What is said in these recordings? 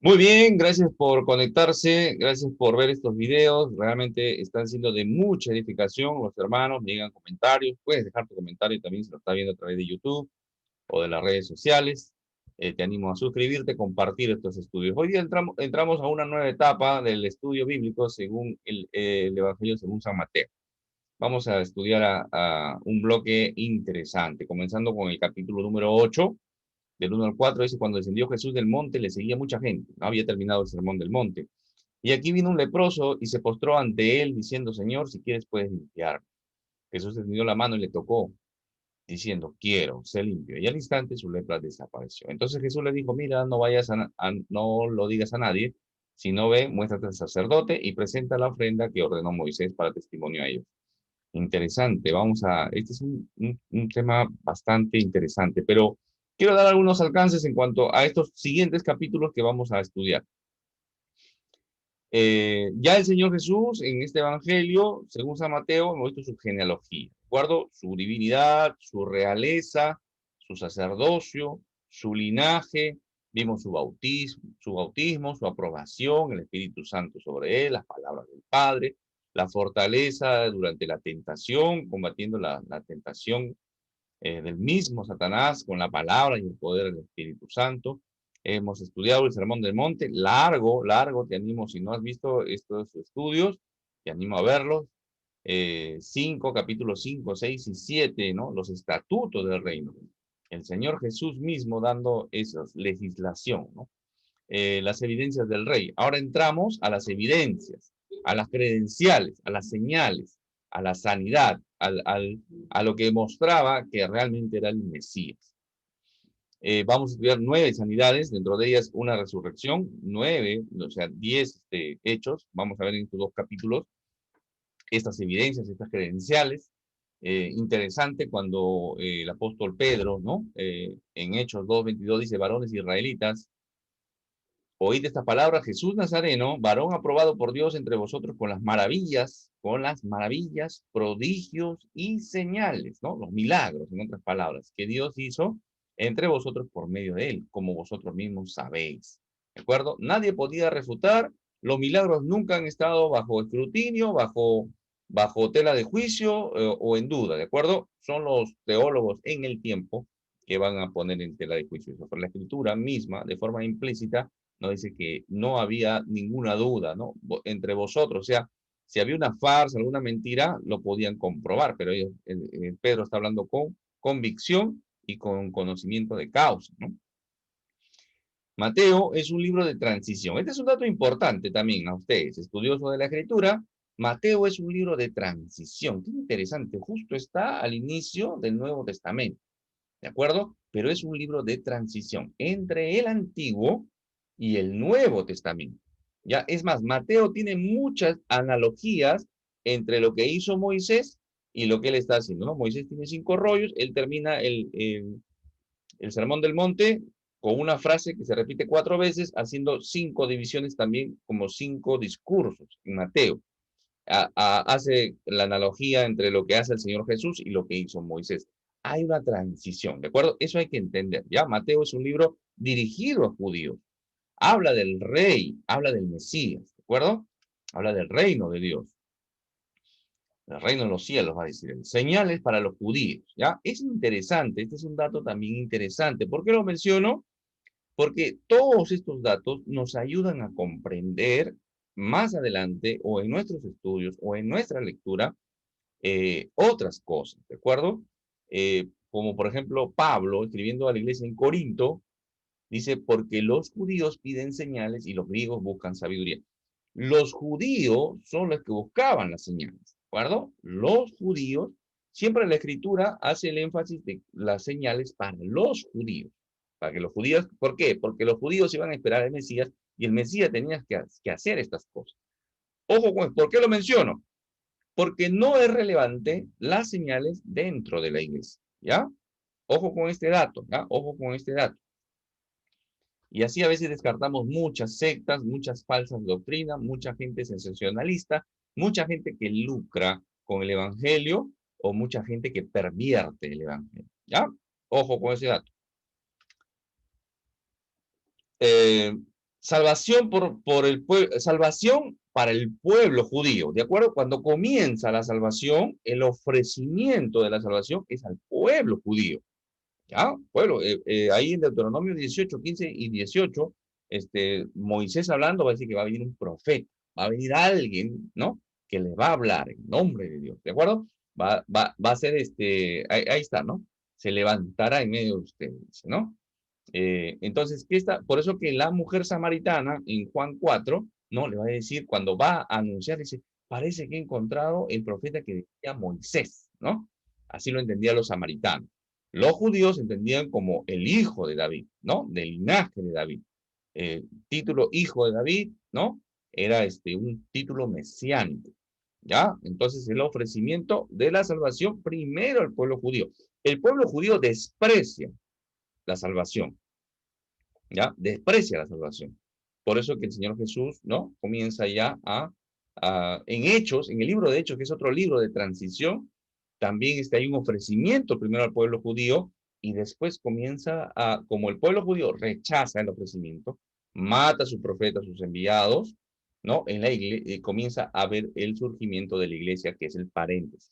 Muy bien, gracias por conectarse, gracias por ver estos videos, realmente están siendo de mucha edificación los hermanos, me llegan comentarios, puedes dejar tu comentario también si lo estás viendo a través de YouTube o de las redes sociales. Te animo a suscribirte, compartir estos estudios. Hoy día entramos a una nueva etapa del estudio bíblico según el Evangelio según San Mateo. Vamos a estudiar a un bloque interesante, comenzando con el capítulo número 8 del 1 al 4 dice, cuando descendió Jesús del monte, le seguía mucha gente. No había terminado el sermón del monte. Y aquí vino un leproso y se postró ante él, diciendo, Señor, si quieres puedes limpiarme. Jesús extendió la mano y le tocó, diciendo, quiero, sé limpio. Y al instante su lepra desapareció. Entonces Jesús le dijo, mira, no lo digas a nadie, sino ve, muéstrate al sacerdote y presenta la ofrenda que ordenó Moisés para testimonio a ellos. Interesante, este es un tema bastante interesante, pero quiero dar algunos alcances en cuanto a estos siguientes capítulos que vamos a estudiar. Ya el Señor Jesús en este Evangelio, según San Mateo, hemos visto su genealogía, ¿de acuerdo? Su divinidad, su realeza, su sacerdocio, su linaje, vimos su bautismo, su aprobación, el Espíritu Santo sobre él, las palabras del Padre, la fortaleza durante la tentación, combatiendo la tentación del mismo Satanás con la palabra y el poder del Espíritu Santo. Hemos estudiado el Sermón del Monte, largo, largo, te animo, si no has visto estos estudios, te animo a verlos. Capítulos 5, 6 y 7, ¿no? Los estatutos del reino. El Señor Jesús mismo dando esa legislación, ¿no? Las evidencias del rey. Ahora entramos a las evidencias, a las credenciales, a las señales, a la sanidad, a lo que mostraba que realmente era el Mesías. Vamos a estudiar 9 sanidades, dentro de ellas una resurrección, 9, o sea, 10 hechos. Vamos a ver en estos 2 capítulos estas evidencias, estas credenciales. Interesante cuando el apóstol Pedro, ¿no? En Hechos 2:22 dice, varones israelitas, oíd esta palabra, Jesús Nazareno, varón aprobado por Dios entre vosotros con las maravillas, prodigios y señales, ¿no? Los milagros, en otras palabras, que Dios hizo entre vosotros por medio de él, como vosotros mismos sabéis. ¿De acuerdo? Nadie podía refutar, los milagros nunca han estado bajo escrutinio, bajo tela de juicio o en duda, ¿de acuerdo? Son los teólogos en el tiempo que van a poner en tela de juicio eso. Pero la escritura misma, de forma implícita, no dice que no había ninguna duda, ¿no? Entre vosotros, o sea, si había una farsa, alguna mentira, lo podían comprobar, pero Pedro está hablando con convicción y con conocimiento de causa, ¿no? Mateo es un libro de transición. Este es un dato importante también a ustedes, estudiosos de la escritura. Mateo es un libro de transición. Qué interesante, justo está al inicio del Nuevo Testamento, ¿de acuerdo? Pero es un libro de transición entre el Antiguo y el Nuevo Testamento. Ya, es más, Mateo tiene muchas analogías entre lo que hizo Moisés y lo que él está haciendo, ¿no? Moisés tiene 5 rollos, él termina el Sermón del Monte con una frase que se repite 4 veces, haciendo 5 divisiones también como 5 discursos en Mateo. Hace la analogía entre lo que hace el Señor Jesús y lo que hizo Moisés. Hay una transición, ¿de acuerdo? Eso hay que entender, ¿ya? Mateo es un libro dirigido a judíos. Habla del rey, habla del Mesías, ¿de acuerdo? Habla del reino de Dios. El reino de los cielos, va a decir él. Señales para los judíos, ¿ya? Es interesante, este es un dato también interesante. ¿Por qué lo menciono? Porque todos estos datos nos ayudan a comprender más adelante o en nuestros estudios o en nuestra lectura otras cosas, ¿de acuerdo? Como por ejemplo Pablo, escribiendo a la iglesia en Corinto, dice, porque los judíos piden señales y los griegos buscan sabiduría. Los judíos son los que buscaban las señales, ¿de acuerdo? Los judíos, siempre la escritura hace el énfasis de las señales para los judíos. Para que los judíos, ¿por qué? Porque los judíos iban a esperar al Mesías y el Mesías tenía que hacer estas cosas. Ojo con, ¿por qué lo menciono? Porque no es relevante las señales dentro de la iglesia, ¿ya? Ojo con este dato, ¿ya? Ojo con este dato. Y así a veces descartamos muchas sectas, muchas falsas doctrinas, mucha gente sensacionalista, mucha gente que lucra con el evangelio o mucha gente que pervierte el evangelio, ¿ya? Ojo con ese dato. Eh, salvación por el pueblo, salvación para el pueblo judío, ¿de acuerdo? Cuando comienza la salvación, el ofrecimiento de la salvación es al pueblo judío, ¿ya? Pueblo, ahí en Deuteronomio 18, 15 y 18, Moisés hablando va a decir que va a venir un profeta, va a venir alguien, ¿no? Que le va a hablar en nombre de Dios, ¿de acuerdo? Va a ser ahí está, ¿no? Se levantará en medio de ustedes, ¿no? Entonces, ¿qué está? Por eso que la mujer samaritana en Juan 4, ¿no? Le va a decir, cuando va a anunciar, dice, parece que he encontrado el profeta que decía Moisés, ¿no? Así lo entendían los samaritanos. Los judíos entendían como el hijo de David, ¿no? Del linaje de David. Título hijo de David, ¿no? Era un título mesiánico, ¿ya? Entonces, el ofrecimiento de la salvación primero al pueblo judío. El pueblo judío desprecia la salvación, ¿ya? Desprecia la salvación. Por eso que el Señor Jesús, ¿no? Comienza ya en Hechos, en el libro de Hechos, que es otro libro de transición, también hay un ofrecimiento primero al pueblo judío y después comienza como el pueblo judío rechaza el ofrecimiento, mata a sus profetas, a sus enviados, ¿no? En la iglesia comienza a ver el surgimiento de la iglesia, que es el paréntesis,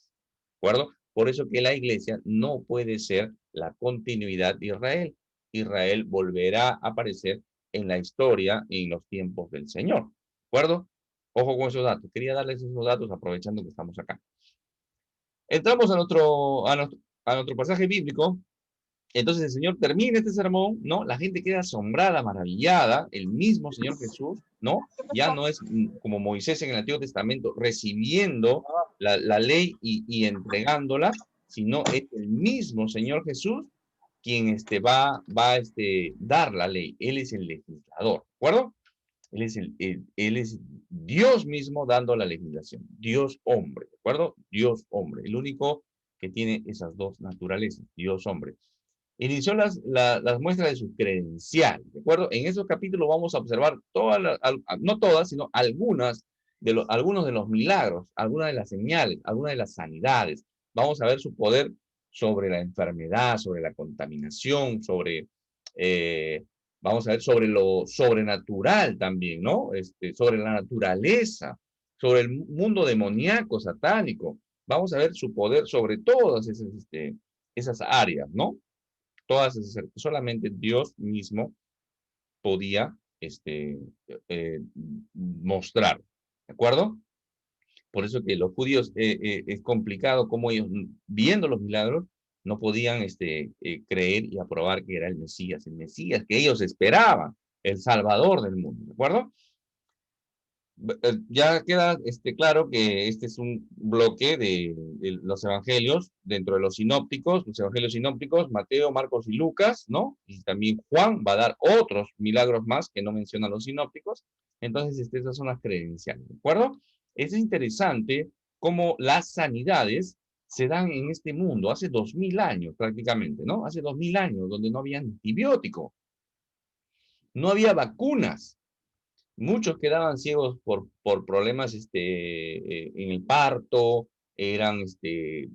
¿de acuerdo? Por eso que la iglesia no puede ser la continuidad de Israel. Israel volverá a aparecer en la historia en los tiempos del Señor. ¿De acuerdo? Ojo con esos datos. Quería darles esos datos aprovechando que estamos acá. Entramos a nuestro pasaje bíblico. Entonces el Señor termina este sermón, ¿no? La gente queda asombrada, maravillada. El mismo Señor Jesús, ¿no? Ya no es como Moisés en el Antiguo Testamento recibiendo la ley y entregándola, sino es el mismo Señor Jesús quien va a dar la ley. Él es el legislador, ¿de acuerdo? Él es Dios mismo dando la legislación. Dios hombre, ¿de acuerdo? Dios hombre. El único que tiene esas dos naturalezas, Dios hombre. Inició las muestras de su credencial, ¿de acuerdo? En esos capítulos vamos a observar no todas, sino algunos de los milagros, algunas de las señales, algunas de las sanidades. Vamos a ver su poder sobre la enfermedad, sobre la contaminación, eh, vamos a ver sobre lo sobrenatural también, ¿no? Sobre la naturaleza, sobre el mundo demoníaco, satánico. Vamos a ver su poder sobre todas esas áreas, ¿no? Todas esas, solamente Dios mismo podía mostrar, ¿de acuerdo? Por eso que los judíos es complicado como ellos, viendo los milagros, no podían creer y aprobar que era el Mesías que ellos esperaban, el Salvador del mundo, ¿de acuerdo? Ya queda claro que este es un bloque de los evangelios dentro de los evangelios sinópticos, Mateo, Marcos y Lucas, ¿no? Y también Juan va a dar otros milagros más que no mencionan los sinópticos. Entonces, esas son las credenciales, ¿de acuerdo? Es interesante cómo las sanidades se dan en este mundo hace 2000 años prácticamente, ¿no? Hace 2000 años, donde no había antibiótico, no había vacunas. Muchos quedaban ciegos por problemas en el parto, eran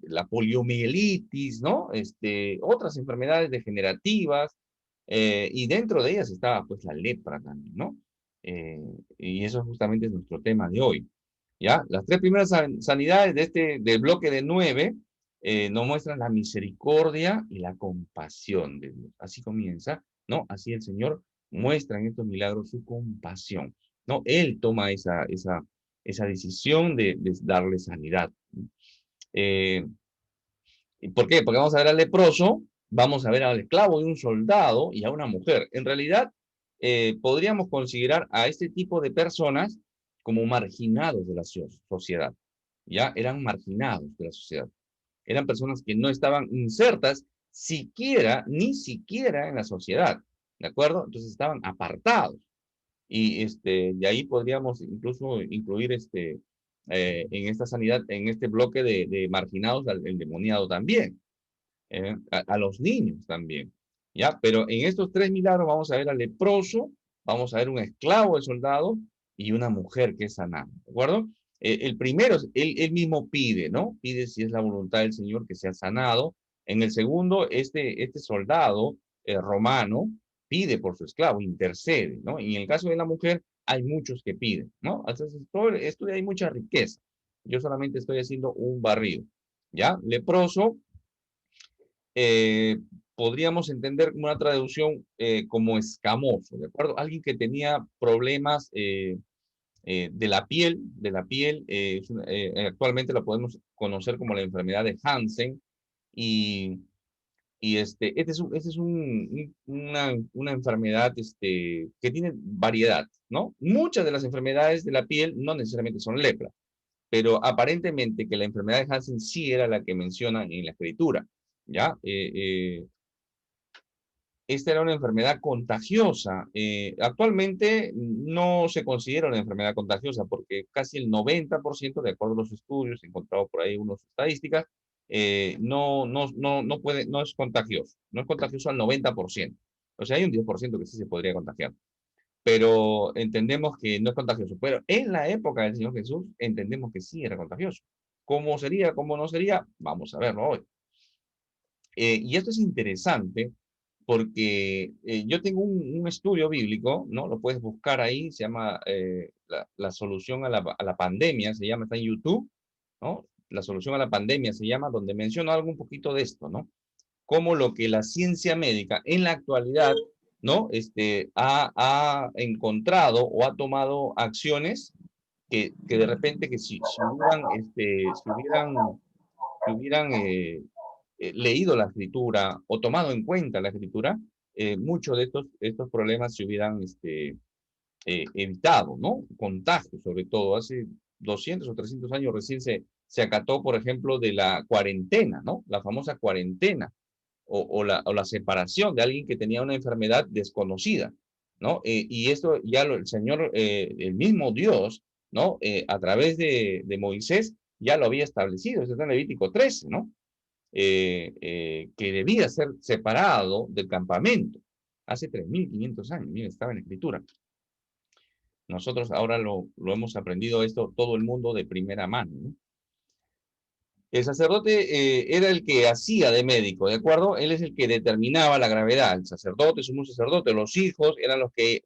la poliomielitis, ¿no? Otras enfermedades degenerativas, y dentro de ellas estaba pues la lepra también, ¿no? Y eso justamente es nuestro tema de hoy, ¿ya? Las tres primeras sanidades del bloque de 9 nos muestran la misericordia y la compasión de Dios. Así comienza, ¿no? Así el Señor muestra en estos milagros su compasión, ¿no? Él toma esa decisión de darle sanidad. Eh, ¿Por qué? Porque vamos a ver al leproso, vamos a ver al esclavo de un soldado y a una mujer. En realidad, podríamos considerar a este tipo de personas como marginados de la sociedad. Ya eran marginados de la sociedad. Eran personas que no estaban insertas ni siquiera en la sociedad. ¿De acuerdo? Entonces estaban apartados. Y de ahí podríamos incluso incluir en esta sanidad, en este bloque de marginados, al endemoniado también, a los niños también, ¿ya? Pero en estos tres milagros vamos a ver al leproso, vamos a ver un esclavo de soldado y una mujer que es sanada, ¿de acuerdo? El primero, él mismo pide, ¿no? Pide si es la voluntad del Señor que sea sanado. En el segundo, este soldado romano, pide por su esclavo, intercede, ¿no? Y en el caso de la mujer, hay muchos que piden, ¿no? Entonces, todo esto hay mucha riqueza. Yo solamente estoy haciendo un barrido, ¿ya? Leproso, eh, podríamos entender como una traducción como escamoso, ¿de acuerdo? Alguien que tenía problemas de la piel, actualmente la podemos conocer como la enfermedad de Hansen, y, este es una enfermedad que tiene variedad, ¿no? Muchas de las enfermedades de la piel no necesariamente son lepra, pero aparentemente que la enfermedad de Hansen sí era la que mencionan en la escritura, ¿ya? Esta era una enfermedad contagiosa. Actualmente no se considera una enfermedad contagiosa porque casi el 90%, de acuerdo a los estudios, he encontrado por ahí unas estadísticas, no es contagioso. No es contagioso al 90%. O sea, hay un 10% que sí se podría contagiar. Pero entendemos que no es contagioso. Pero en la época del Señor Jesús entendemos que sí era contagioso. ¿Cómo sería? ¿Cómo no sería? Vamos a verlo hoy. Y esto es interesante porque yo tengo un estudio bíblico, ¿no? Lo puedes buscar ahí, se llama la solución a la pandemia, se llama, está en YouTube, ¿no? La solución a la pandemia se llama, donde menciono algo un poquito de esto, ¿no? Cómo lo que la ciencia médica en la actualidad, ¿no? Ha encontrado o ha tomado acciones que de repente que si hubieran leído la escritura o tomado en cuenta la escritura, muchos de estos problemas se hubieran evitado, ¿no? Contagios, sobre todo. Hace 200 o 300 años recién se acató, por ejemplo, de la cuarentena, ¿no? La famosa cuarentena o la separación de alguien que tenía una enfermedad desconocida, ¿no? Y esto ya el Señor, el mismo Dios, ¿no? A través de Moisés ya lo había establecido, eso está en Levítico 13, ¿no? Que debía ser separado del campamento. Hace 3.500 años, miren, estaba en la escritura. Nosotros ahora lo hemos aprendido esto todo el mundo de primera mano, ¿no? El sacerdote era el que hacía de médico, ¿de acuerdo? Él es el que determinaba la gravedad. El sacerdote, sumo sacerdote, los hijos eran los que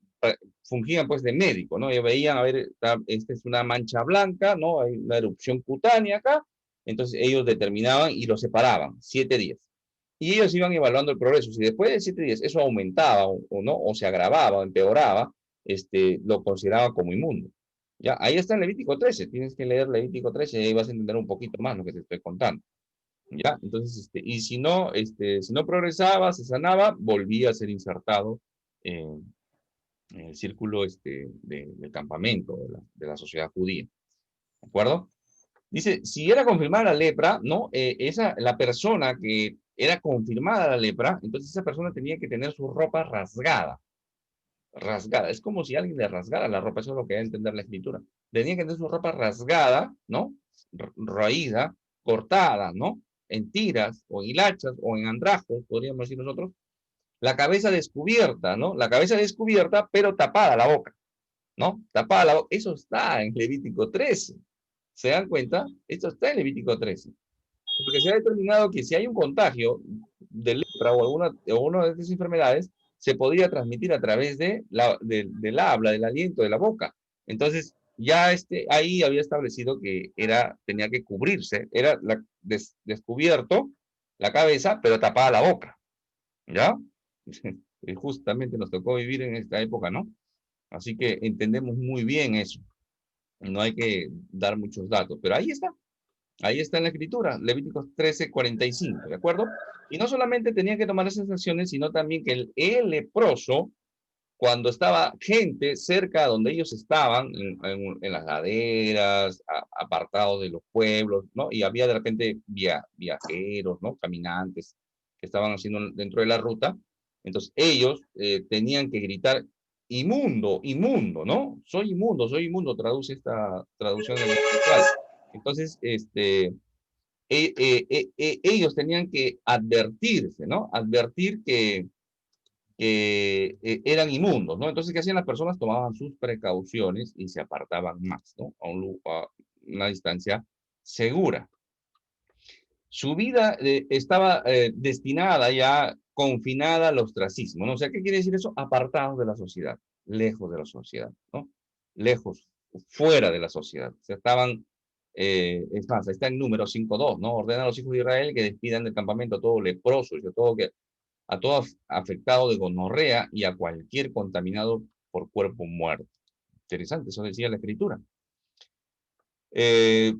fungían pues de médico, ¿no? Ellos veían, a ver, esta es una mancha blanca, ¿no? Hay una erupción cutánea acá. Entonces ellos determinaban y lo separaban, 7 días. Y ellos iban evaluando el progreso. Si después de 7 días eso aumentaba o no, o se agravaba o empeoraba, lo consideraba como inmundo. Ya, ahí está en Levítico 13. Tienes que leer Levítico 13 y ahí vas a entender un poquito más lo que te estoy contando. Ya, entonces, y si no progresaba, se sanaba, volvía a ser insertado en el círculo del campamento de la sociedad judía. ¿De acuerdo? Dice, si era confirmada la lepra, ¿no? La persona que era confirmada la lepra, entonces esa persona tenía que tener su ropa rasgada. Rasgada. Es como si alguien le rasgara la ropa, eso es lo que da a entender la escritura. Tenía que tener su ropa rasgada, ¿no? Raída, cortada, ¿no? En tiras, o en hilachas, o en andrajos, podríamos decir nosotros. La cabeza descubierta, ¿no? La cabeza descubierta, pero tapada la boca, ¿no? Tapada la boca. Eso está en Levítico 13. ¿Se dan cuenta? Esto está en Levítico 13. Porque se ha determinado que si hay un contagio de lepra o una de estas enfermedades, se podría transmitir a través del habla, del aliento, de la boca. Entonces, ya ahí había establecido que tenía que cubrirse, era descubierto la cabeza, pero tapada la boca, ¿ya? Y justamente nos tocó vivir en esta época, ¿no? Así que entendemos muy bien eso. No hay que dar muchos datos, pero ahí está. Ahí está en la escritura, Levíticos 13:45, ¿de acuerdo? Y no solamente tenía que tomar esas acciones, sino también que el leproso, cuando estaba gente cerca donde ellos estaban, en las laderas, apartados de los pueblos, ¿no? Y había de repente viajeros, ¿no? Caminantes que estaban haciendo dentro de la ruta. Entonces ellos tenían que gritar, inmundo, inmundo, ¿no? Soy inmundo, traduce esta traducción en especial. Entonces, ellos tenían que advertirse, ¿no? Advertir que eran inmundos, ¿no? Entonces, ¿qué hacían las personas? Tomaban sus precauciones y se apartaban más, ¿no? A una distancia segura. Su vida estaba destinada ya confinada al ostracismo, ¿no? O sea, ¿qué quiere decir eso? Apartados de la sociedad, lejos de la sociedad, ¿no? Lejos, fuera de la sociedad. O sea, estaban, es más, está en número 5.2, ¿no? Ordena a los hijos de Israel que despidan del campamento a todo leproso y a todo afectado de gonorrea y a cualquier contaminado por cuerpo muerto. Interesante, eso decía la escritura. Eh,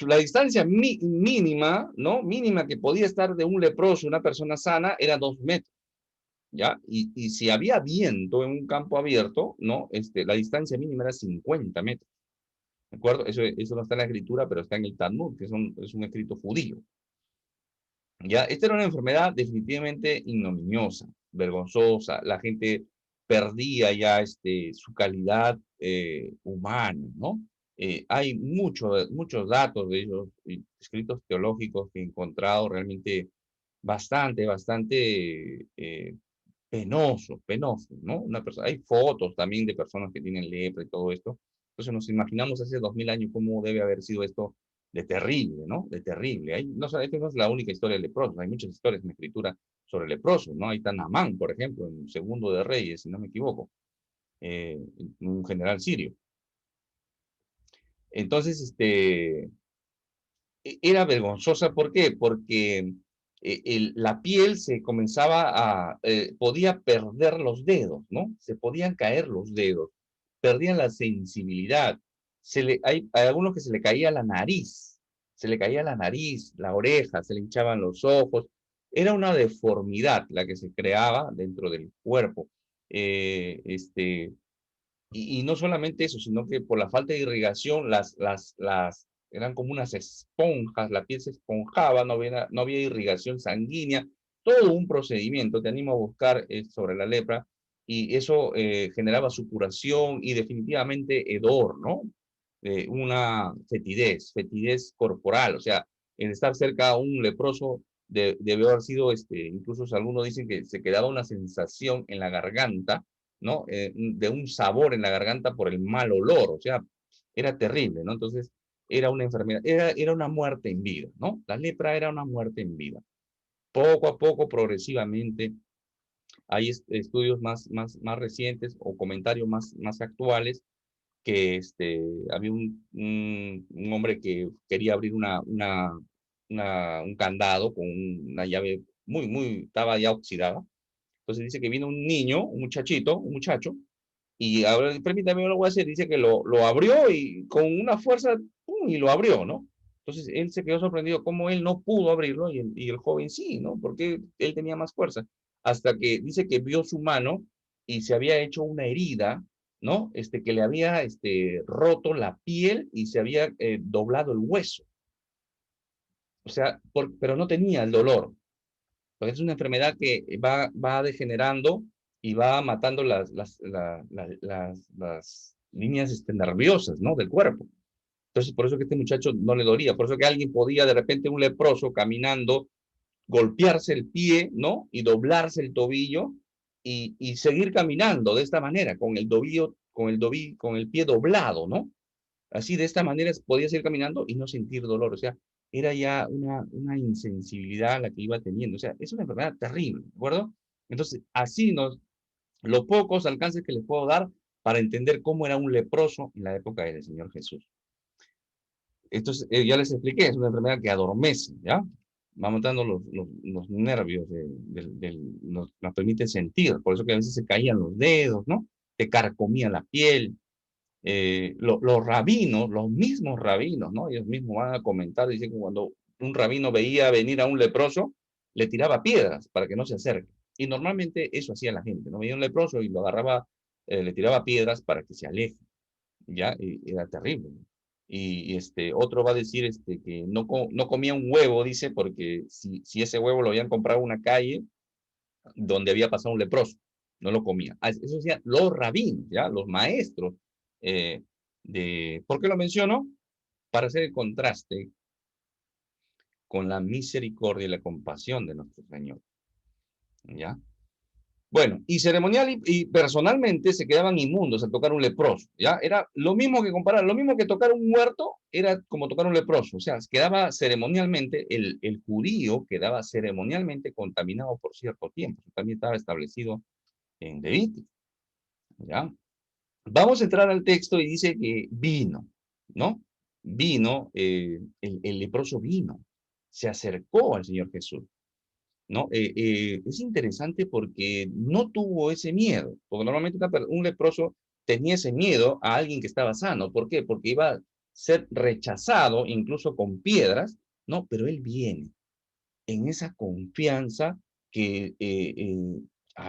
la distancia mínima, ¿no? Mínima que podía estar de un leproso, una persona sana, era 2 metros, ¿ya? Y si había viento en un campo abierto, ¿no? La distancia mínima era 50 metros, ¿de acuerdo? Eso no está en la escritura, pero está en el Talmud, que es un escrito judío. ¿Ya? Esta era una enfermedad definitivamente ignominiosa, vergonzosa. La gente perdía ya su calidad humana, ¿no? Hay muchos datos de ellos, escritos teológicos que he encontrado realmente bastante penosos, ¿no? Hay fotos también de personas que tienen lepra y todo esto. Entonces nos imaginamos hace 2000 años cómo debe haber sido esto de terrible, ¿no? De terrible. Esta no es la única historia de leprosos, hay muchas historias en la escritura sobre leprosos, ¿no? Ahí está Naamán, por ejemplo, en Segundo de Reyes, si no me equivoco, un general sirio. Entonces, era vergonzosa, ¿por qué? Porque la piel se comenzaba podía perder los dedos, ¿no? Se podían caer los dedos, perdían la sensibilidad. Hay algunos que se le caía la nariz, se le caía la nariz, la oreja, se le hinchaban los ojos. Era una deformidad la que se creaba dentro del cuerpo. Eh, este, y no solamente eso, sino que por la falta de irrigación, eran como unas esponjas, la piel se esponjaba, no había irrigación sanguínea, todo un procedimiento, te animo a buscar sobre la lepra, y eso generaba supuración y definitivamente hedor, ¿no? Una fetidez corporal, o sea, en estar cerca a un leproso debió haber sido, incluso algunos dicen que se quedaba una sensación en la garganta, ¿no? De un sabor en la garganta por el mal olor, o sea, era terrible, ¿no? Entonces, era una enfermedad, era una muerte en vida, ¿no? La lepra era una muerte en vida. Poco a poco, progresivamente, hay estudios más recientes o comentarios más actuales que había un hombre que quería abrir un candado con una llave estaba ya oxidada. Entonces dice que vino un niño, un muchacho, y ahora, permítame, yo lo voy a hacer, dice que lo abrió y con una fuerza, ¡pum! Y lo abrió, ¿no? Entonces él se quedó sorprendido cómo él no pudo abrirlo y el joven sí, ¿no? Porque él tenía más fuerza. Hasta que dice que vio su mano y se había hecho una herida, ¿no? Que le había roto la piel y se había doblado el hueso. O sea, pero no tenía el dolor. Porque es una enfermedad que va degenerando y va matando las líneas nerviosas, ¿no? Del cuerpo. Entonces, por eso que este muchacho no le dolía, por eso que alguien podía de repente, un leproso caminando, golpearse el pie, ¿no? Y doblarse el tobillo y seguir caminando de esta manera, con el pie doblado, ¿no? Así, de esta manera podía seguir caminando y no sentir dolor. O sea, era ya una insensibilidad la que iba teniendo. O sea, es una enfermedad terrible, ¿de acuerdo? Entonces, los pocos alcances que les puedo dar para entender cómo era un leproso en la época del Señor Jesús. Entonces, ya les expliqué, es una enfermedad que adormece, ¿ya? Va montando los nervios, nos permite sentir, por eso que a veces se caían los dedos, ¿no? Te carcomía la piel, los rabinos, los mismos rabinos, ¿no? Ellos mismos van a comentar, dicen que cuando un rabino veía venir a un leproso, le tiraba piedras para que no se acerque. Y normalmente eso hacía la gente, ¿no? Veía un leproso y lo agarraba, le tiraba piedras para que se aleje, ¿ya? Y era terrible. Y otro va a decir que no comía un huevo, dice, porque si ese huevo lo habían comprado en una calle donde había pasado un leproso, no lo comía. Eso decían los rabinos, ¿ya? Los maestros. eh, ¿Por qué lo menciono? Para hacer el contraste con la misericordia y la compasión de nuestro Señor, ¿ya? Bueno, y ceremonial y personalmente se quedaban inmundos al tocar un leproso, ¿ya? Era lo mismo que comparar, lo mismo que tocar un muerto, era como tocar un leproso, o sea, quedaba ceremonialmente, el judío quedaba ceremonialmente contaminado por cierto tiempo, eso también estaba establecido en Levítico, ¿ya? Vamos a entrar al texto y dice que vino, ¿no? Vino, el leproso vino, se acercó al Señor Jesús. ¿No? Es interesante porque no tuvo ese miedo, porque normalmente un leproso tenía ese miedo a alguien que estaba sano. ¿Por qué? Porque iba a ser rechazado, incluso con piedras, ¿no? Pero él viene en esa confianza que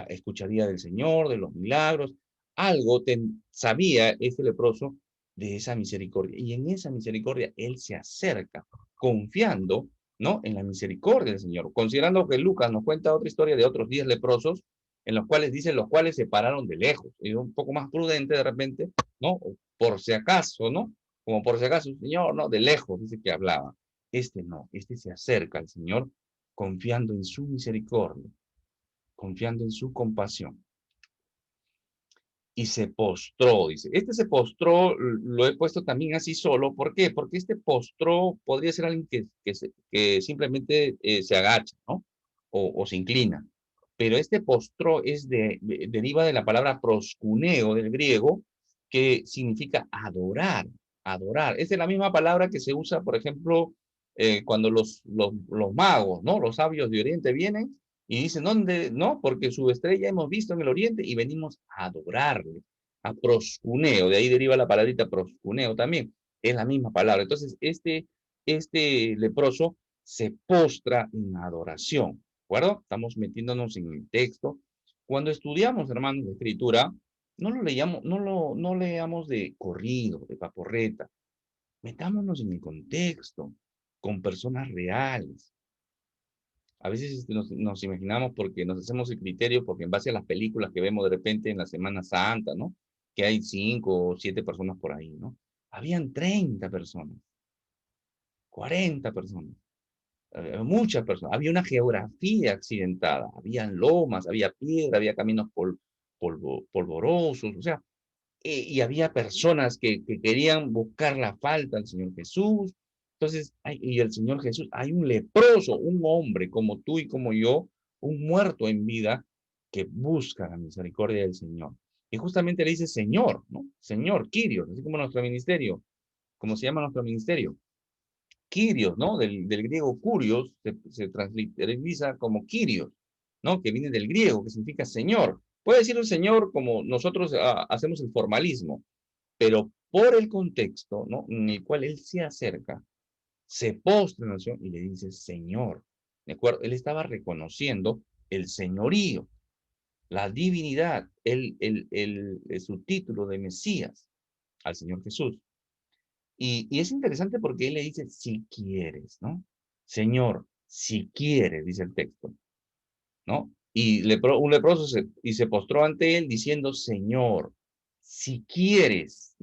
escucharía del Señor, de los milagros, algo sabía este leproso de esa misericordia. Y en esa misericordia él se acerca, confiando, ¿no? En la misericordia del Señor. Considerando que Lucas nos cuenta otra historia de otros 10 leprosos, en los cuales dice, los cuales se pararon de lejos. Y un poco más prudente de repente, ¿no? Por si acaso, ¿no? Como por si acaso, Señor, ¿no? De lejos, dice que hablaba. Este no, este se acerca al Señor confiando en su misericordia, confiando en su compasión. Y se postró, dice. Este se postró, lo he puesto también así solo. ¿Por qué? Porque este postró podría ser alguien que simplemente se agacha, ¿no? O se inclina. Pero este postró deriva de la palabra proscuneo del griego, que significa adorar, adorar. Esa es la misma palabra que se usa, por ejemplo, cuando los magos, ¿no? Los sabios de Oriente vienen y dicen, ¿dónde? No, porque su estrella hemos visto en el oriente y venimos a adorarle, a proscuneo, de ahí deriva la palabrita proscuneo también, es la misma palabra. Entonces, este leproso se postra en adoración, ¿de acuerdo? Estamos metiéndonos en el texto. Cuando estudiamos, hermanos, de escritura, no leamos de corrido, de paporreta, metámonos en el contexto, con personas reales. A veces nos imaginamos porque nos hacemos el criterio, porque en base a las películas que vemos de repente en la Semana Santa, ¿no? Que hay 5 o 7 personas por ahí, ¿no? Habían 30 personas, 40 personas, muchas personas. Había una geografía accidentada, habían lomas, había piedra, había caminos polvorosos, o sea, y había personas que querían buscar la falta al Señor Jesús. Entonces, y el Señor Jesús, hay un leproso, un hombre como tú y como yo, un muerto en vida, que busca la misericordia del Señor. Y justamente le dice Señor, ¿no? Señor, Kyrios, así como nuestro ministerio, como se llama nuestro ministerio. Kyrios, ¿no? Del griego kurios, se transliteraza como Kyrios, ¿no? Que viene del griego, que significa Señor. Puede decir un Señor como nosotros hacemos el formalismo, pero por el contexto, ¿no? En el cual él se acerca, se postra en la oración y le dice Señor. ¿De acuerdo? Él estaba reconociendo el señorío, la divinidad, su título de Mesías al Señor Jesús. Y es interesante porque él le dice, si quieres, ¿no? Señor, si quieres, dice el texto, ¿no? Y un leproso se postró ante él diciendo, Señor, si quieres,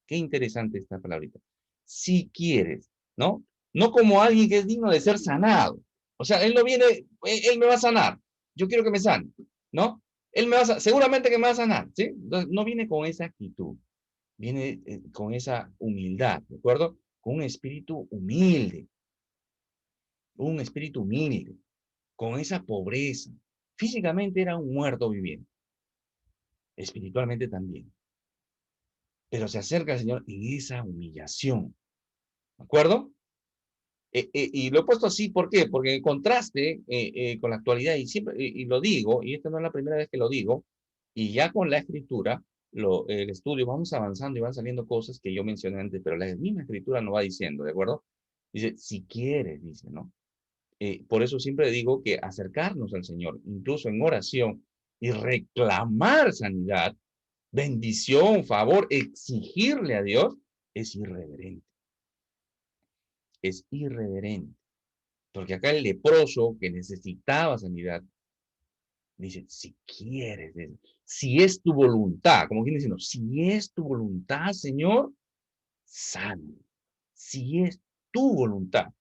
qué interesante esta palabrita, si quieres, ¿no? No como alguien que es digno de ser sanado. O sea, él no viene, él me va a sanar, yo quiero que me sane, ¿no? Él me va a, seguramente que me va a sanar, ¿sí? Entonces, no viene con esa actitud, viene con esa humildad, ¿de acuerdo? Con un espíritu humilde, con esa pobreza. Físicamente era un muerto viviente, espiritualmente también, pero se acerca al Señor en esa humillación, ¿de acuerdo? Y lo he puesto así, ¿por qué? Porque en contraste con la actualidad, y siempre, y lo digo, y esta no es la primera vez que lo digo, y ya con la escritura, el estudio, vamos avanzando y van saliendo cosas que yo mencioné antes, pero la misma escritura no va diciendo, ¿de acuerdo? Dice, si quieres, dice, ¿no? Por eso siempre digo que acercarnos al Señor, incluso en oración, y reclamar sanidad, bendición, favor, exigirle a Dios, es irreverente. Es irreverente. Porque acá el leproso que necesitaba sanidad, dice, si quieres, si es tu voluntad, como quien diciendo, si es tu voluntad, Señor, sana. Si es tu voluntad.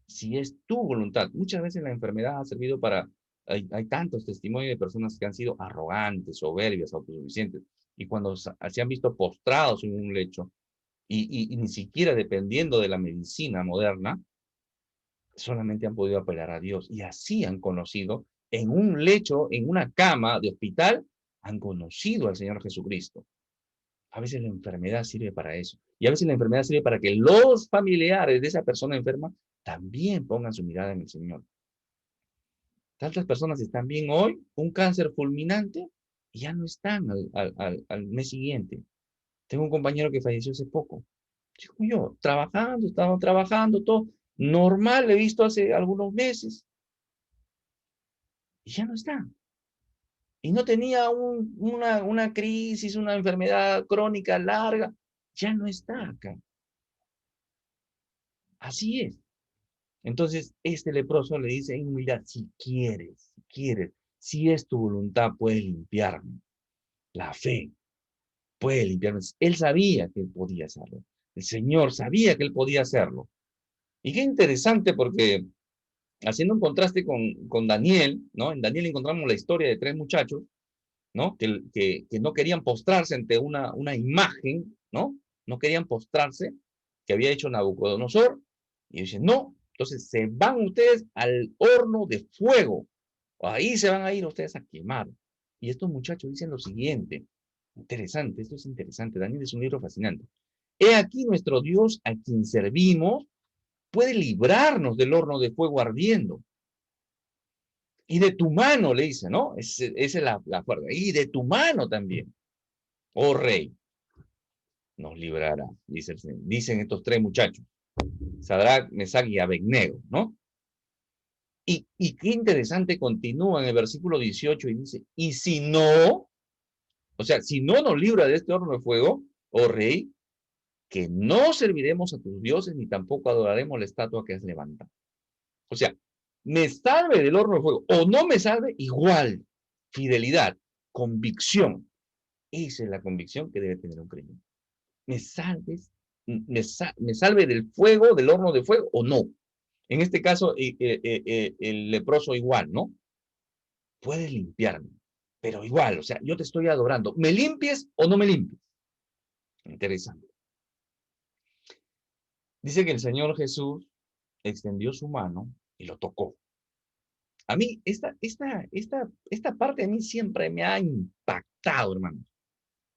Si es tu voluntad. Muchas veces la enfermedad ha servido para Hay tantos testimonios de personas que han sido arrogantes, soberbias, autosuficientes, y cuando se han visto postrados en un lecho, y ni siquiera dependiendo de la medicina moderna, solamente han podido apelar a Dios. Y así han conocido, en un lecho, en una cama de hospital, han conocido al Señor Jesucristo. A veces la enfermedad sirve para eso. Y a veces la enfermedad sirve para que los familiares de esa persona enferma también pongan su mirada en el Señor. Tantas personas están bien hoy, un cáncer fulminante, y ya no están al mes siguiente. Tengo un compañero que falleció hace poco. Digo yo, trabajando, estaba trabajando, todo normal, le he visto hace algunos meses, y ya no está. Y no tenía una crisis, una enfermedad crónica larga, ya no está acá. Así es. Entonces, este leproso le dice en humildad, si quieres, si es tu voluntad, puedes limpiarme. La fe puede limpiarme. Él sabía que él podía hacerlo. El Señor sabía que él podía hacerlo. Y qué interesante porque, haciendo un contraste con Daniel, ¿no? En Daniel encontramos la historia de tres muchachos, ¿no? Que no querían postrarse ante una imagen, ¿no? No querían postrarse que había hecho Nabucodonosor. Y dicen, no, entonces se van ustedes al horno de fuego. Ahí se van a ir ustedes a quemar. Y estos muchachos dicen lo siguiente, interesante, esto es interesante, Daniel es un libro fascinante. He aquí nuestro Dios a quien servimos puede librarnos del horno de fuego ardiendo. Y de tu mano, le dice, ¿no? Esa es la fuerza. Y de tu mano también, oh rey, nos librará, dice el Señor. Dicen estos tres muchachos, Sadrach, Mesach y Abednego, ¿no? Y qué interesante, continúa en el versículo 18 y dice, y si no, o sea, si no nos libra de este horno de fuego, oh rey, que no serviremos a tus dioses ni tampoco adoraremos la estatua que has levantado. O sea, me salve del horno de fuego o no me salve, igual, fidelidad, convicción. Esa es la convicción que debe tener un creyente. Me salves, me salve del fuego, del horno de fuego o no. En este caso, el leproso igual, ¿no? Puedes limpiarme, pero igual, o sea, yo te estoy adorando. ¿Me limpies o no me limpies? Interesante. Dice que el Señor Jesús extendió su mano y lo tocó. A mí, esta parte de mí siempre me ha impactado, hermano.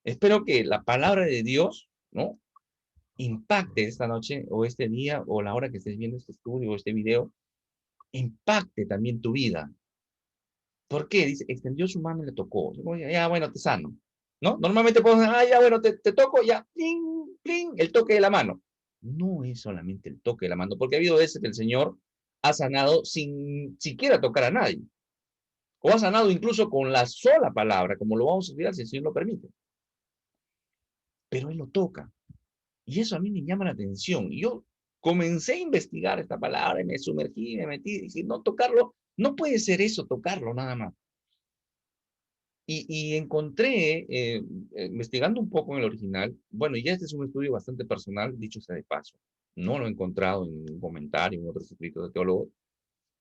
Espero que la palabra de Dios, ¿no? Impacte esta noche o este día o la hora que estés viendo este estudio o este video, impacte también tu vida. ¿Por qué? Dice, extendió su mano y le tocó. Ya, bueno, te sano. ¿No? Normalmente podemos decir, ya, bueno, te toco, ya, pling, pling, el toque de la mano. No es solamente el toque de la mano, porque ha habido veces que el Señor ha sanado sin siquiera tocar a nadie. O ha sanado incluso con la sola palabra, como lo vamos a estudiar si el Señor lo permite. Pero Él lo toca. Y eso a mí me llama la atención. Y yo comencé a investigar esta palabra y me sumergí, me metí, y dije, no, tocarlo, no puede ser eso, tocarlo nada más. Y encontré, investigando un poco en el original, bueno, y este es un estudio bastante personal, dicho sea de paso. No lo he encontrado en un comentario, en otros escritos de teólogos,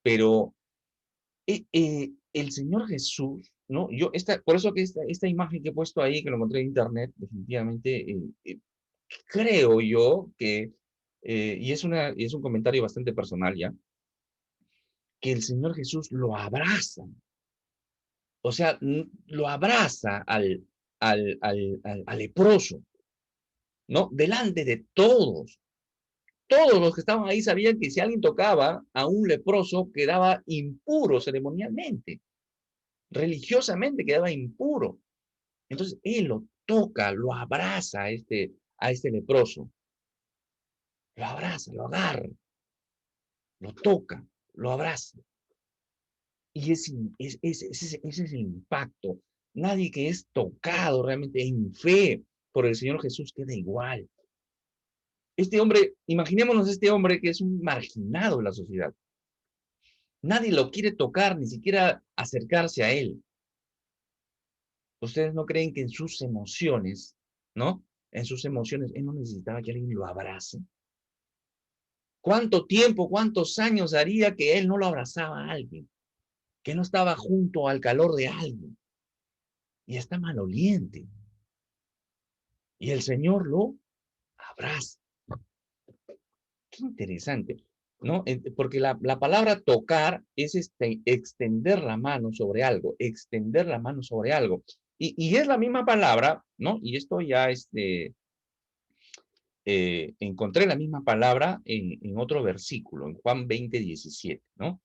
pero el Señor Jesús, ¿no? Por eso que esta imagen que he puesto ahí, que lo encontré en internet, definitivamente creo yo que, y es un comentario bastante personal ya, que el Señor Jesús lo abraza, o sea, lo abraza al leproso, ¿no? Delante de todos. Todos los que estaban ahí sabían que si alguien tocaba a un leproso quedaba impuro ceremonialmente, religiosamente quedaba impuro. Entonces él lo toca, lo abraza a este leproso, lo abraza, lo agarra, lo toca, lo abraza. Y ese es el impacto. Nadie que es tocado realmente en fe por el Señor Jesús queda igual. Este hombre, imaginémonos este hombre que es un marginado de la sociedad. Nadie lo quiere tocar, ni siquiera acercarse a él. Ustedes no creen que en sus emociones, ¿no? En sus emociones, él no necesitaba que alguien lo abrace. ¿Cuánto tiempo, cuántos años haría que él no lo abrazaba a alguien? que no estaba junto al calor de algo y está maloliente. Y el Señor lo abraza. Qué interesante, ¿no? Porque la palabra tocar es extender la mano sobre algo, extender la mano sobre algo. Y es la misma palabra, ¿no? Y esto ya encontré la misma palabra en otro versículo, en Juan 20:17, ¿no?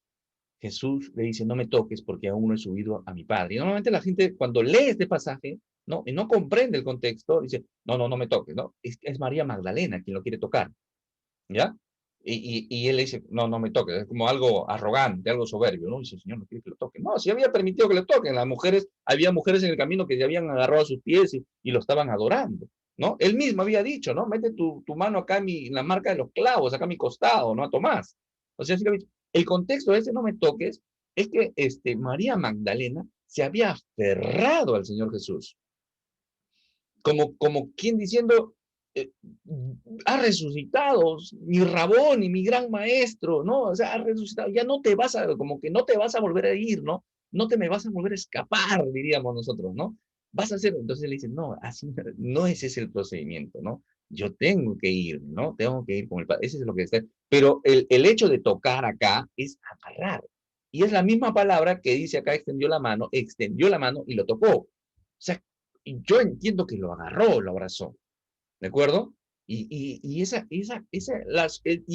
Jesús le dice, no me toques porque aún no he subido a mi Padre. Y normalmente la gente cuando lee este pasaje, ¿no? Y no comprende el contexto, dice, no me toques, ¿no? Es María Magdalena quien lo quiere tocar, ¿ya? Y él le dice, no me toques, es como algo arrogante, algo soberbio, ¿no? Dice, el Señor no quiere que lo toque. No, si había permitido que le toquen, había mujeres en el camino que se habían agarrado a sus pies y lo estaban adorando, ¿no? Él mismo había dicho, ¿no? Mete tu mano acá en la marca de los clavos, acá a mi costado, ¿no? A Tomás. O sea, el contexto de ese no me toques es que María Magdalena se había aferrado al Señor Jesús como quien diciendo, eh, ha resucitado, mi Rabón y mi gran maestro, ¿no? O sea, ha resucitado, ya no te vas a, como que no te vas a volver a ir, ¿no? No te me vas a volver a escapar, diríamos nosotros, ¿no? Vas a hacer, entonces le dicen, no, así no ese es el procedimiento, ¿no? Yo tengo que ir, ¿no? Tengo que ir con el Padre, ese es lo que está. Pero el hecho de tocar acá es agarrar. Y es la misma palabra que dice acá, extendió la mano y lo tocó. O sea, y yo entiendo que lo agarró, lo abrazó, ¿de acuerdo? Y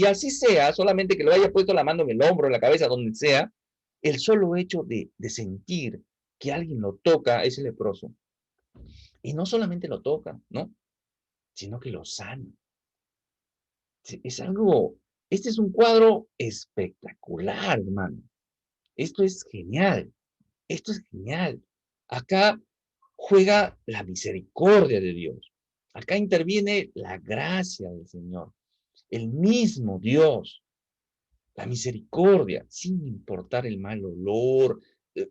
así sea, solamente que lo haya puesto la mano en el hombro, en la cabeza, donde sea, el solo hecho de sentir que alguien lo toca es leproso. Y no solamente lo toca, ¿no? Sino que lo sana. Es algo, este es un cuadro espectacular, hermano. Esto es genial. Esto es genial. Acá juega la misericordia de Dios. Acá interviene la gracia del Señor. El mismo Dios, la misericordia, sin importar el mal olor.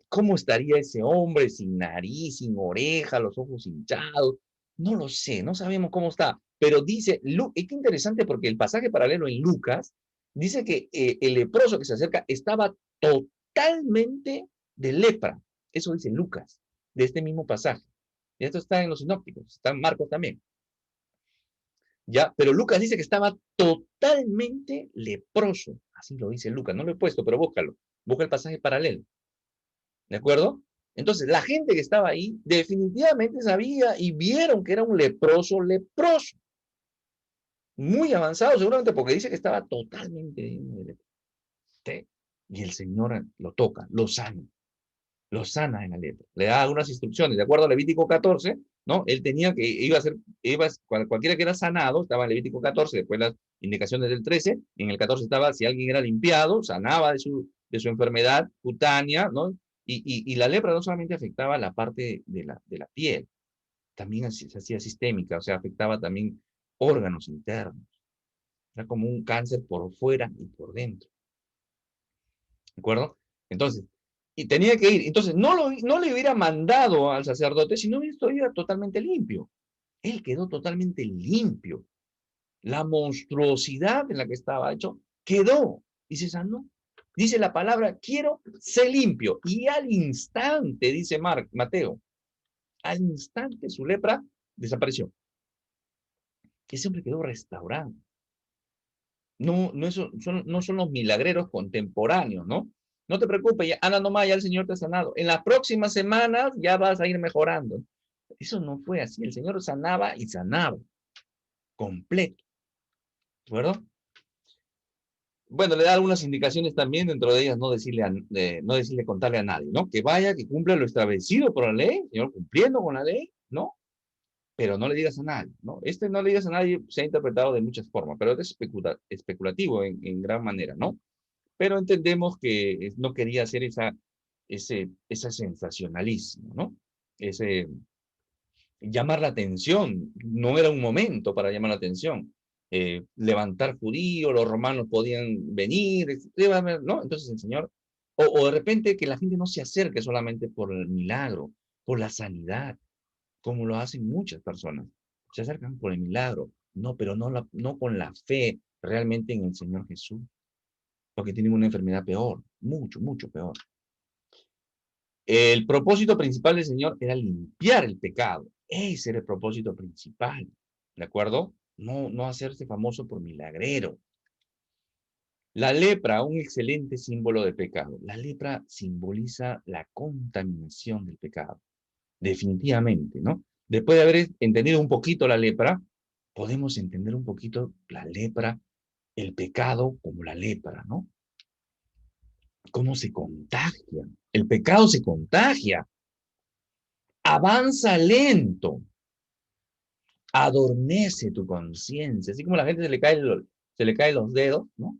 ¿Cómo estaría ese hombre sin nariz, sin oreja, los ojos hinchados? No lo sé, no sabemos cómo está. Pero dice, es que interesante porque el pasaje paralelo en Lucas dice que el leproso que se acerca estaba totalmente de lepra. Eso dice Lucas, de este mismo pasaje. Y esto está en los sinópticos, está en Marcos también. ¿Ya? Pero Lucas dice que estaba totalmente leproso. Así lo dice Lucas, no lo he puesto, pero búscalo. Busca el pasaje paralelo. ¿De acuerdo? Entonces, la gente que estaba ahí definitivamente sabía y vieron que era un leproso, leproso. Muy avanzado, seguramente porque dice que estaba totalmente lleno de lepra. Y el Señor lo toca, lo sana en la lepra. Le da algunas instrucciones, de acuerdo a Levítico 14, ¿no? Él tenía que, cualquiera que era sanado, estaba en Levítico 14, después las indicaciones del 13, en el 14 estaba, si alguien era limpiado, sanaba de su enfermedad cutánea, ¿no? Y la lepra no solamente afectaba la parte de la piel, también se hacía sistémica, o sea, afectaba también órganos internos. Era como un cáncer por fuera y por dentro. ¿De acuerdo? Entonces, y tenía que ir. Entonces, no le hubiera mandado al sacerdote si no estuviera totalmente limpio. Él quedó totalmente limpio. La monstruosidad en la que estaba hecho quedó y se sanó. Dice la palabra, quiero ser limpio. Y al instante, dice Mateo, al instante su lepra desapareció. Ese hombre quedó restaurado. No son los milagreros contemporáneos, ¿no? No te preocupes, ya, anda nomás, ya el Señor te ha sanado. En las próximas semanas ya vas a ir mejorando. Eso no fue así. El Señor sanaba y sanaba, completo. ¿De acuerdo? Bueno, le da algunas indicaciones también, dentro de ellas no decirle contarle a nadie, ¿no? Que vaya, que cumpla lo establecido por la ley, Señor, cumpliendo con la ley, ¿no? Pero no le digas a nadie, ¿no? No le digas a nadie se ha interpretado de muchas formas, pero es especulativo en gran manera, ¿no? Pero entendemos que no quería hacer ese sensacionalismo, ¿no? Ese llamar la atención, no era un momento para llamar la atención. Levantar judíos, los romanos podían venir, ¿no? Entonces el Señor, o de repente que la gente no se acerque solamente por el milagro, por la sanidad, como lo hacen muchas personas. Se acercan por el milagro, no, pero no con la fe realmente en el Señor Jesús, porque tienen una enfermedad peor, mucho, mucho peor. El propósito principal del Señor era limpiar el pecado. Ese era el propósito principal, ¿de acuerdo? No hacerse famoso por milagrero. La lepra, un excelente símbolo de pecado. La lepra simboliza la contaminación del pecado, definitivamente, ¿no? Después de haber entendido un poquito la lepra, podemos entender un poquito la lepra, el pecado como la lepra, ¿no? Cómo se contagia. El pecado se contagia, avanza lento, adormece tu conciencia, así como a la gente se le caen los dedos, ¿no?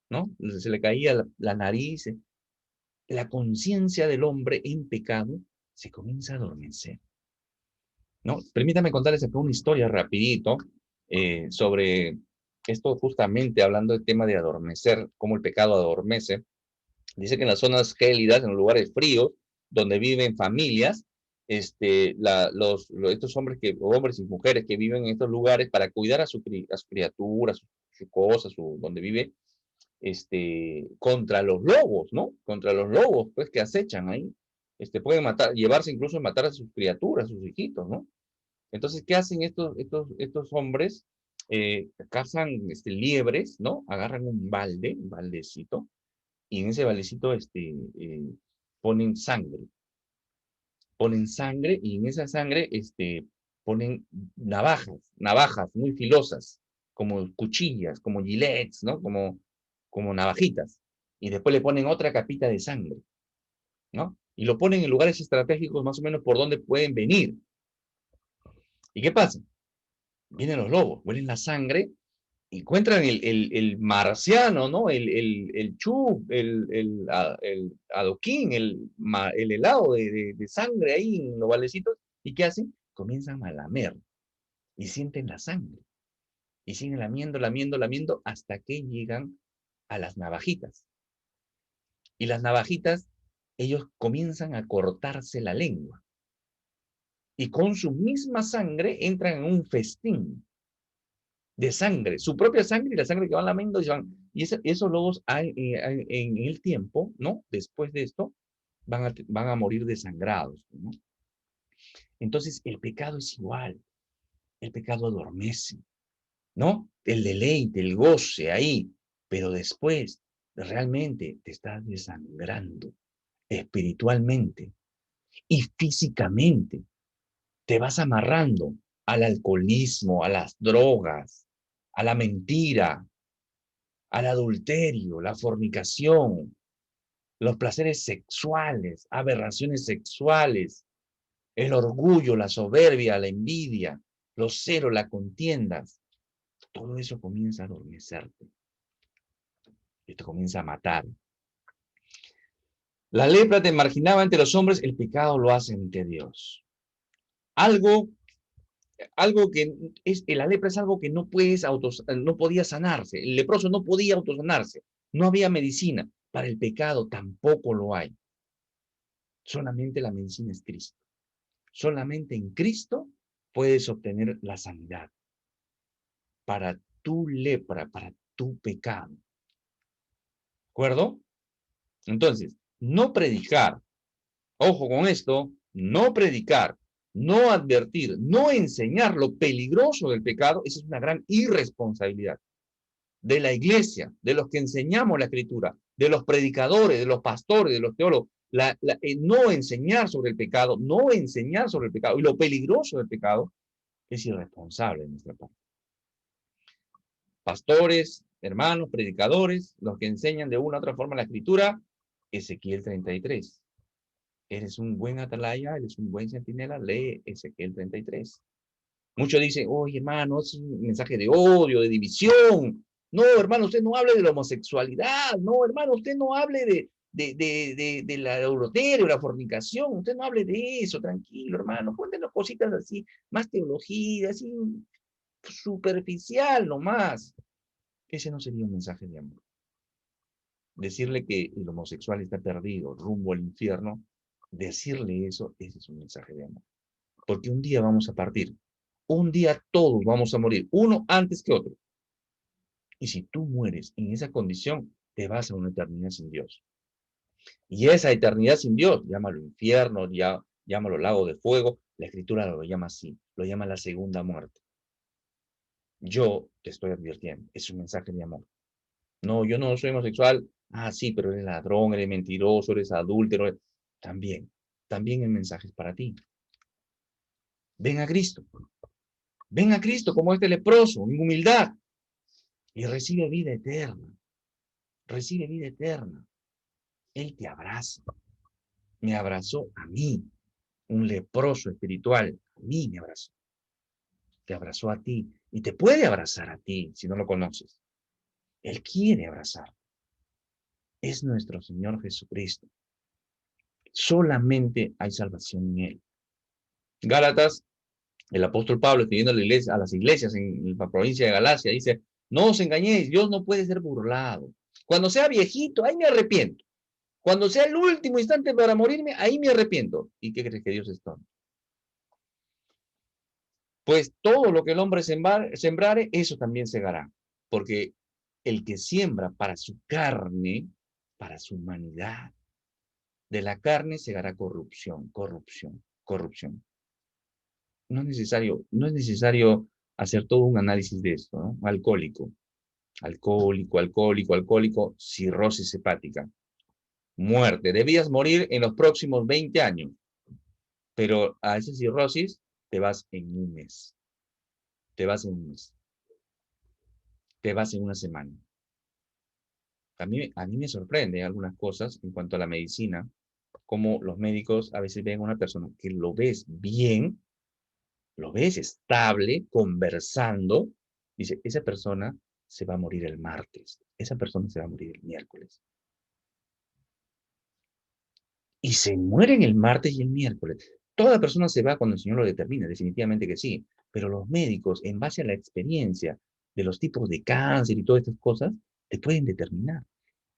¿No? Se le caía la nariz, la conciencia del hombre en pecado se comienza a adormecer, ¿no? Permítame contarles acá una historia rapidito sobre esto justamente hablando del tema de adormecer, cómo el pecado adormece. Dice que en las zonas gélidas, en los lugares fríos, donde viven familias, estos hombres y mujeres que viven en estos lugares para cuidar a su criatura, su cosa, donde vive, contra los lobos, ¿no? Contra los lobos, pues, que acechan ahí. Pueden matar, llevarse incluso a matar a sus criaturas, a sus hijitos, ¿no? Entonces, ¿qué hacen estos hombres? Cazan liebres, ¿no? Agarran un baldecito, y en ese baldecito ponen sangre. Ponen sangre, y en esa sangre ponen navajas muy filosas, como cuchillas, como gilets, ¿no? Como navajitas. Y después le ponen otra capita de sangre, ¿no? Y lo ponen en lugares estratégicos más o menos por donde pueden venir. ¿Y qué pasa? Vienen los lobos, huelen la sangre, encuentran el marciano, ¿no? El chup, el adoquín, el helado de sangre ahí en los valdecitos. ¿Y qué hacen? Comienzan a lamer y sienten la sangre. Y siguen lamiendo, lamiendo, lamiendo hasta que llegan a las navajitas. Y las navajitas, ellos comienzan a cortarse la lengua. Y con su misma sangre entran en un festín de sangre, su propia sangre y la sangre que van lamiendo y esos lobos en el tiempo, ¿no? Después de esto, van a morir desangrados, ¿no? Entonces, el pecado es igual, el pecado adormece, ¿no? El deleite, el goce ahí, pero después realmente te estás desangrando espiritualmente y físicamente. Te vas amarrando al alcoholismo, a las drogas, a la mentira, al adulterio, la fornicación, los placeres sexuales, aberraciones sexuales, el orgullo, la soberbia, la envidia, los celos, las contiendas. Todo eso comienza a adormecerte. Y te comienza a matar. La lepra te marginaba entre los hombres, el pecado lo hace ante Dios. Algo que la lepra es algo que no podía sanarse. El leproso no podía autosanarse. No había medicina. Para el pecado tampoco lo hay. Solamente la medicina es Cristo. Solamente en Cristo puedes obtener la sanidad para tu lepra, para tu pecado. ¿De acuerdo? Entonces, no predicar, ojo con esto, no predicar, no advertir, no enseñar lo peligroso del pecado, esa es una gran irresponsabilidad de la iglesia, de los que enseñamos la escritura, de los predicadores, de los pastores, de los teólogos, no enseñar sobre el pecado, no enseñar sobre el pecado y lo peligroso del pecado es irresponsable de nuestra parte. Pastores, hermanos, predicadores, los que enseñan de una u otra forma la escritura, Ezequiel 33. Eres un buen atalaya, eres un buen centinela, lee Ezequiel 33. Muchos dicen, oye, hermano, es un mensaje de odio, de división. No, hermano, usted no hable de la homosexualidad. No, hermano, usted no hable de la adulterio, la fornicación. Usted no hable de eso, tranquilo, hermano. Cuéntenos cositas así, más teología, así superficial nomás. Ese no sería un mensaje de amor. Decirle que el homosexual está perdido, rumbo al infierno, decirle eso, ese es un mensaje de amor. Porque un día vamos a partir. Un día todos vamos a morir, uno antes que otro. Y si tú mueres en esa condición, te vas a una eternidad sin Dios. Y esa eternidad sin Dios, llámalo infierno, llámalo lago de fuego, la Escritura lo llama así, lo llama la segunda muerte. Yo te estoy advirtiendo, es un mensaje de amor. No, yo no soy homosexual. Ah, sí, pero eres ladrón, eres mentiroso, eres adúltero. También, también el mensaje es para ti. Ven a Cristo. Ven a Cristo como este leproso, en humildad. Y recibe vida eterna. Recibe vida eterna. Él te abraza. Me abrazó a mí, un leproso espiritual. A mí me abrazó. Te abrazó a ti. Y te puede abrazar a ti si no lo conoces. Él quiere abrazar. Es nuestro Señor Jesucristo. Solamente hay salvación en Él. Gálatas, el apóstol Pablo, escribiendo a las iglesias en la provincia de Galacia, dice, no os engañéis, Dios no puede ser burlado. Cuando sea viejito, ahí me arrepiento. Cuando sea el último instante para morirme, ahí me arrepiento. ¿Y qué crees que Dios es tonto? Pues todo lo que el hombre sembrare, eso también segará. Porque el que siembra para su carne, para su humanidad, de la carne segará corrupción, corrupción, corrupción. No es necesario hacer todo un análisis de esto, ¿no? Alcohólico, alcohólico, alcohólico, alcohólico, cirrosis hepática, muerte. Debías morir en los próximos 20 años, pero a esa cirrosis te vas en un mes, te vas en un mes, te vas en una semana. A mí me sorprende algunas cosas en cuanto a la medicina, como los médicos a veces ven a una persona que lo ves bien, lo ves estable, conversando, dice, esa persona se va a morir el martes, esa persona se va a morir el miércoles. Y se mueren el martes y el miércoles. Toda persona se va cuando el Señor lo determina, definitivamente que sí. Pero los médicos, en base a la experiencia de los tipos de cáncer y todas estas cosas, te pueden determinar.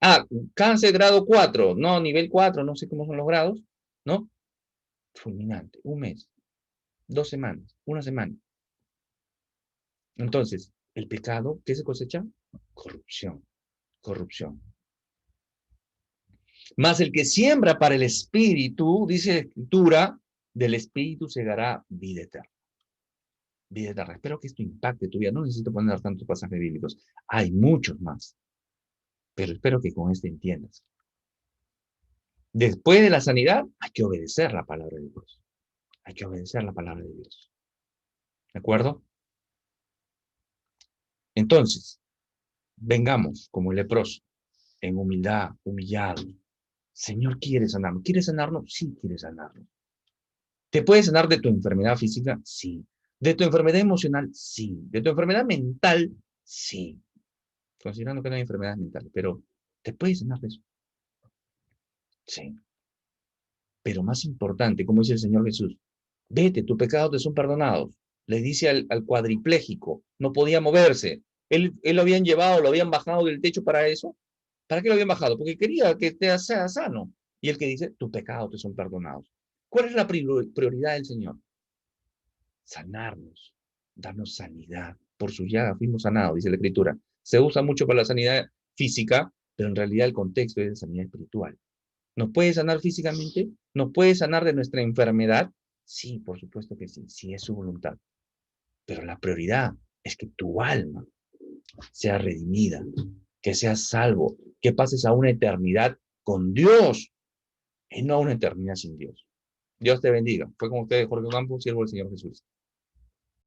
Ah, cáncer grado 4, no, nivel 4, no sé cómo son los grados, ¿no? Fulminante, un mes, 2 semanas, una semana. Entonces, el pecado, ¿qué se cosecha? Corrupción, corrupción. Mas el que siembra para el espíritu, dice la escritura, del espíritu segará vida eterna. Vida eterna. Espero que esto impacte tu vida. No necesito poner tantos pasajes bíblicos. Hay muchos más. Pero espero que con esto entiendas. Después de la sanidad, hay que obedecer la palabra de Dios. Hay que obedecer la palabra de Dios. ¿De acuerdo? Entonces, vengamos como el leproso, en humildad, humillado. Señor quiere sanarnos. ¿Quiere sanarnos? Sí, quiere sanarnos. ¿Te puede sanar de tu enfermedad física? Sí. ¿De tu enfermedad emocional? Sí. ¿De tu enfermedad mental? Sí. Considerando que no hay enfermedades mentales, pero ¿te puede sanar de eso? Sí. Pero más importante, como dice el Señor Jesús, vete, tus pecados te son perdonados. Le dice al cuadripléjico, no podía moverse. Él lo habían llevado, lo habían bajado del techo para eso. ¿Para qué lo habían bajado? Porque quería que te sea sano. Y el que dice, tus pecados te son perdonados. ¿Cuál es la prioridad del Señor? Sanarnos, darnos sanidad. Por su llaga fuimos sanados, dice la Escritura. Se usa mucho para la sanidad física, pero en realidad el contexto es de sanidad espiritual. ¿Nos puede sanar físicamente? ¿Nos puede sanar de nuestra enfermedad? Sí, por supuesto que sí, sí es su voluntad. Pero la prioridad es que tu alma sea redimida, que seas salvo, que pases a una eternidad con Dios y no a una eternidad sin Dios. Dios te bendiga. Fue con ustedes Jorge Campos, siervo del Señor Jesús.